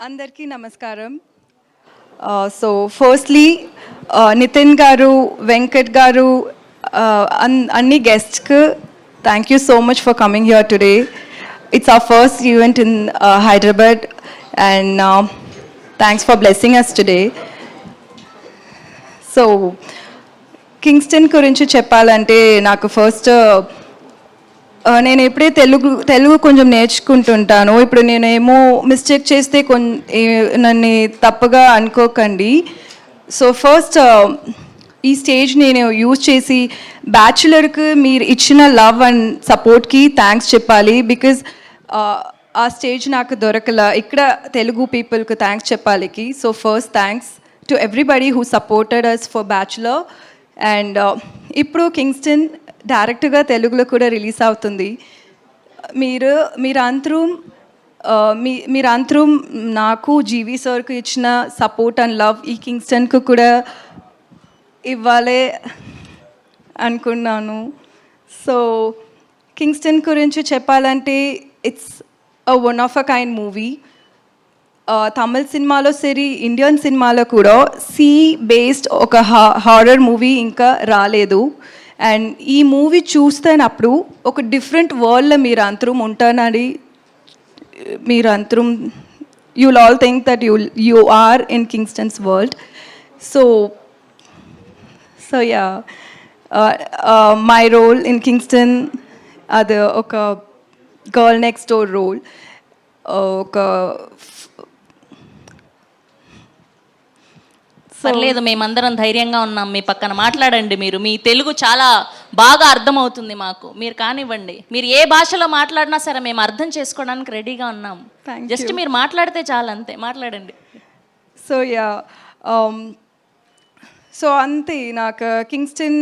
అందరికీ నమస్కారం. So firstly Nitin గారు, వెంకట్ గారు, అన్ని గెస్ట్స్కి thank you so much for coming here today. It's our first event in Hyderabad and thanks for blessing us today. So Kingston గురించి చెప్పాలంటే నాకు ఫస్ట్ నేను ఎప్పుడే తెలుగు కొంచెం నేర్చుకుంటుంటాను. ఇప్పుడు నేనేమో మిస్టేక్ చేస్తే నన్ను తప్పుగా అనుకోకండి. సో ఫస్ట్ ఈ స్టేజ్ నేను యూజ్ చేసి బ్యాచులర్కి మీరు ఇచ్చిన లవ్ అండ్ సపోర్ట్కి థ్యాంక్స్ చెప్పాలి. బికాజ్ ఆ స్టేజ్ నాకు దొరకల. ఇక్కడ తెలుగు పీపుల్కి థ్యాంక్స్ చెప్పాలికి. So first thanks to everybody who supported us for Bachelor. And ఇప్పుడు కింగ్స్టన్ డైరెక్ట్గా తెలుగులో కూడా రిలీజ్ అవుతుంది. మీరందరూ నాకు జీవి సార్కు ఇచ్చిన సపోర్ట్ అండ్ లవ్ ఈ కింగ్స్టన్కు కూడా ఇవ్వాలి అనుకున్నాను. సో కింగ్స్టన్ గురించి చెప్పాలంటే it's one of a kind movie. Tamil సినిమాలో సరి, ఇండియన్ సినిమాలో కూడా సీ బేస్డ్ ఒక హారర్ మూవీ ఇంకా రాలేదు. అండ్ ఈ మూవీ చూస్తున్నప్పుడు ఒక డిఫరెంట్ వరల్డ్లో మీరు అందరం ఉంటానని you will all think that you are in Kingston's world. So yeah, my role in Kingston అది ఒక గర్ల్ నెక్స్ట్ డోర్ రోల్. ఒక పర్లేదు, మేమందరం ధైర్యంగా ఉన్నాం మీ పక్కన. మాట్లాడండి. మీరు మీ తెలుగు చాలా బాగా అర్థమవుతుంది మాకు. మీరు కానివ్వండి, మీరు ఏ భాషలో మాట్లాడినా సరే మేము అర్థం చేసుకోవడానికి రెడీగా ఉన్నాం. జస్ట్ మీరు మాట్లాడితే చాలు, అంతే. మాట్లాడండి. సో యా, సో అంతే. నాకు Kingston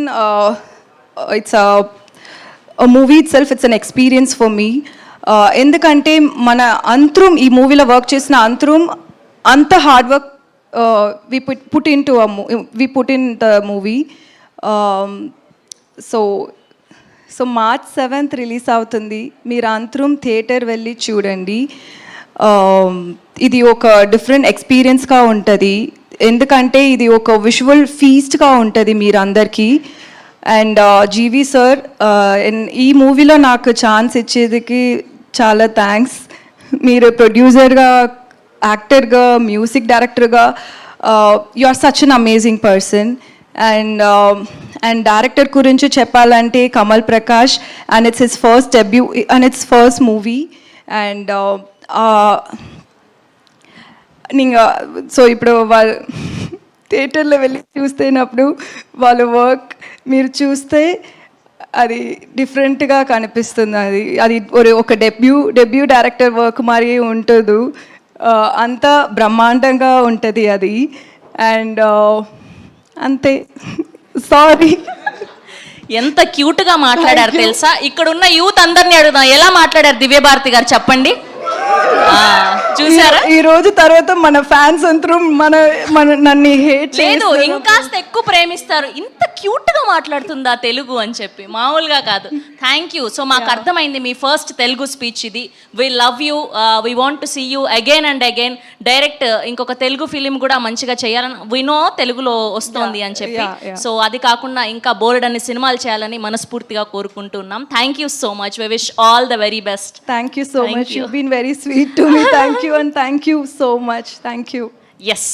it's movie it self, it's an experience for me. ఎందుకంటే మన అంతరం ఈ మూవీలో వర్క్ చేసిన అంతరం అంత hard work we put in the movie. So March 7th release అవుతుంది. మీరు అందరం థియేటర్ వెళ్ళి చూడండి. ఇది ఒక డిఫరెంట్ ఎక్స్పీరియన్స్గా ఉంటుంది. ఎందుకంటే ఇది ఒక విజువల్ ఫీస్ట్గా ఉంటుంది మీరందరికీ. అండ్ జీవి సార్ ఈ మూవీలో నాకు ఛాన్స్ ఇచ్చేదికి చాలా థ్యాంక్స్. మీరు ప్రొడ్యూసర్గా, యాక్టర్గా, మ్యూజిక్ డైరెక్టర్గా you are such an amazing person. And director గురించి చెప్పాలంటే Kamal Prakash, and it's his first debut and it's first movie. And so ఇప్పుడు వాళ్ళు థియేటర్లో వెళ్ళి చూస్తున్నప్పుడు వాళ్ళ వర్క్ మీరు చూస్తే అది డిఫరెంట్గా కనిపిస్తుంది. అది ఒక డెబ్యూ డైరెక్టర్ వర్క్ మరి ఉంటుంది. అంతా బ్రహ్మాండంగా ఉంటుంది అది. అండ్ అంతే. సారీ. ఎంత క్యూట్గా మాట్లాడారు తెలుసా. ఇక్కడ ఉన్న యూత్ అందరినీ అడుగుదాం, ఎలా మాట్లాడారు దివ్యభారతి గారు చెప్పండి. చూసారా, ఈ రోజు తర్వాత మన ఫ్యాన్స్ అందరూ నన్ను హేట్ లేదు, ఇంకాస్త ఎక్కువ ప్రేమిస్తారు. ఇంత క్యూట్ గా మాట్లాడుతుందా తెలుగు అని చెప్పి, మామూలుగా కాదు. Thank you. సో మాకు అర్థమైంది మీ ఫస్ట్ తెలుగు స్పీచ్ ఇది. We love you, we want to see you again and again. Direct ఇంకొక తెలుగు ఫిలిం కూడా మంచిగా చేయాలని వినో తెలుగులో వస్తోంది అని చెప్పి. సో అది కాకుండా ఇంకా బోల్డ్ అన్ని సినిమాలు చేయాలని మనస్ఫూర్తిగా కోరుకుంటున్నాం. Thank you so much. We wish all the very best. Thank you so much. You been very sweet to me. Thank you and thank you so much. Thank you. Yes.